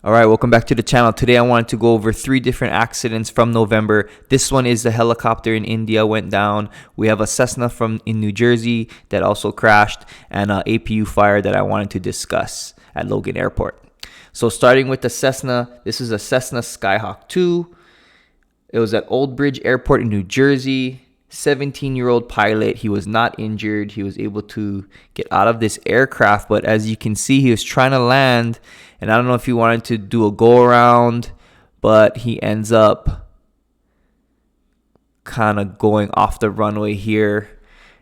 All right, welcome back to the channel. Today I wanted to go over 3 different accidents from November. This one is the helicopter in India went down. We have a Cessna in New Jersey that also crashed, and an APU fire that I wanted to discuss at Logan Airport. So starting with the Cessna, this is a Cessna Skyhawk 2. It was at Old Bridge Airport in New Jersey. 17-year-old pilot. He was not injured. He was able to get out of this aircraft, but as you can see, he was trying to land, and I don't know if he wanted to do a go around, but he ends up kind of going off the runway here.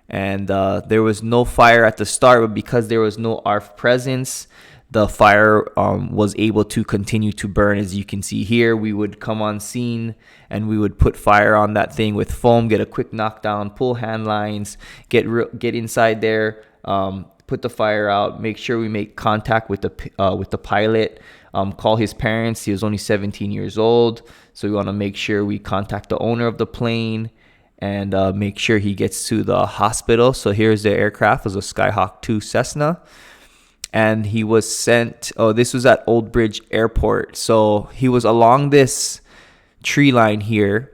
And there was no fire at the start, but because there was no ARFF presence, the fire was able to continue to burn. As you can see here, we would come on scene and we would put fire on that thing with foam, get a quick knockdown, pull hand lines, get inside there, put the fire out, make sure we make contact with the pilot, call his parents. He was only 17 years old, so we want to make sure we contact the owner of the plane and make sure he gets to the hospital. So here's the aircraft. It was a Skyhawk 2 Cessna. And he was sent, this was at Old Bridge Airport. So he was along this tree line here.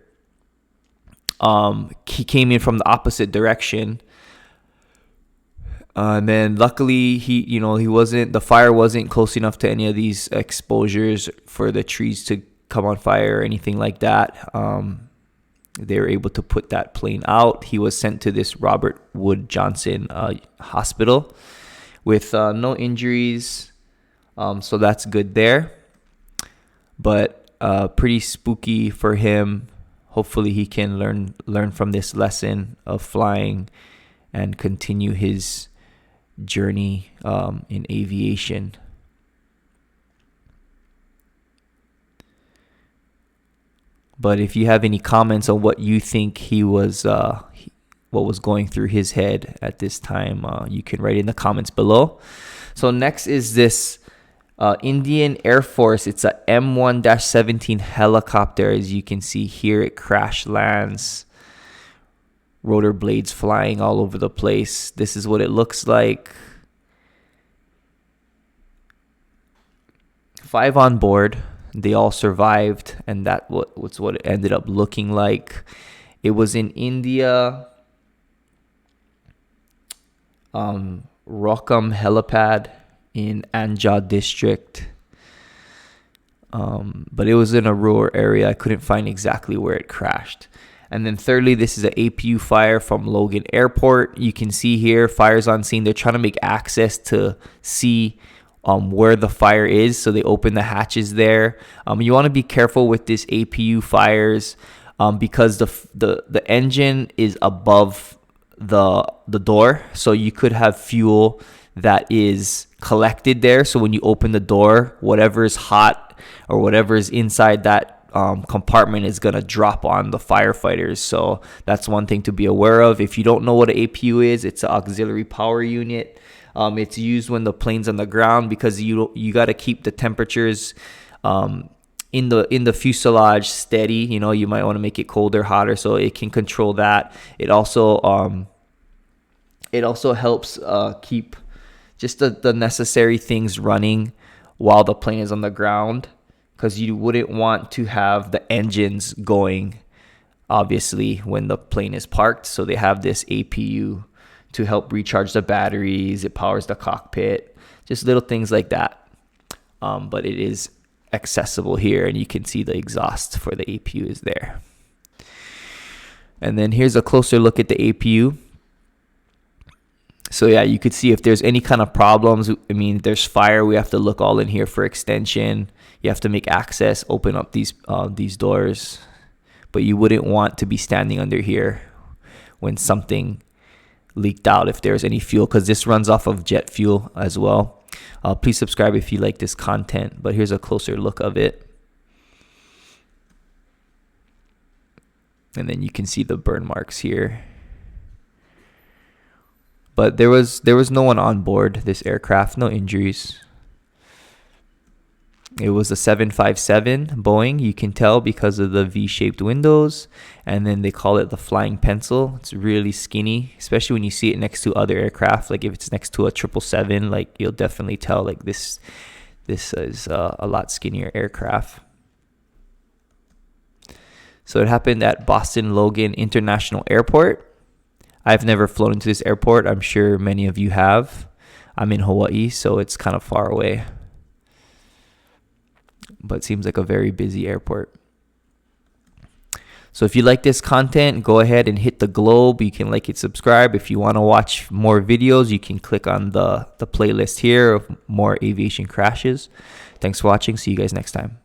He came in from the opposite direction. And then luckily the fire wasn't close enough to any of these exposures for the trees to come on fire or anything like that. They were able to put that plane out. He was sent to this Robert Wood Johnson hospital with no injuries, so that's good there. But pretty spooky for him. Hopefully he can learn from this lesson of flying and continue his journey in aviation. But if you have any comments on what you think what was going through his head at this time, you can write in the comments below. So next is this Indian Air Force. It's a M1-17 helicopter. As you can see here, it crash lands, rotor blades flying all over the place. This is what it looks like. 5 on board. They all survived, and that was what it ended up looking like. It was in India. Rockam helipad in Anja district, but it was in a rural area. I couldn't find exactly where it crashed. And then thirdly, this is an APU fire from Logan Airport. You can see here, fires on scene. They're trying to make access to see where the fire is, so they open the hatches there. You want to be careful with this APU fires because the engine is above the door, so you could have fuel that is collected there. So when you open the door, whatever is hot or whatever is inside that compartment is going to drop on the firefighters. So that's one thing to be aware of. If you don't know what an APU is, it's an auxiliary power unit. It's used when the plane's on the ground because you got to keep the temperatures in the fuselage steady. You might want to make it colder, hotter, so it can control that. It also helps keep just the necessary things running while the plane is on the ground, because you wouldn't want to have the engines going, obviously, when the plane is parked. So they have this APU to help recharge the batteries. It powers the cockpit, just little things like that. But it is accessible here, and you can see the exhaust for the APU is there. And then here's a closer look at the APU. So yeah, you could see if there's any kind of problems. I mean, there's fire. We have to look all in here for extension. You have to make access, open up these doors. But you wouldn't want to be standing under here when something leaked out, if there's any fuel, because this runs off of jet fuel as well. Please subscribe if you like this content. But here's a closer look of it. And then you can see the burn marks here. But there was no one on board this aircraft, no injuries. It was a 757 Boeing. You can tell because of the V-shaped windows. And then they call it the flying pencil. It's really skinny, especially when you see it next to other aircraft. Like if it's next to a 777, like you'll definitely tell like this This is a lot skinnier aircraft. So it happened at Boston Logan International Airport. I've never flown into this airport. I'm sure many of you have. I'm in Hawaii, so it's kind of far away. But it seems like a very busy airport. So if you like this content, go ahead and hit the globe. You can like it, subscribe. If you want to watch more videos, you can click on the playlist here of more aviation crashes. Thanks for watching. See you guys next time.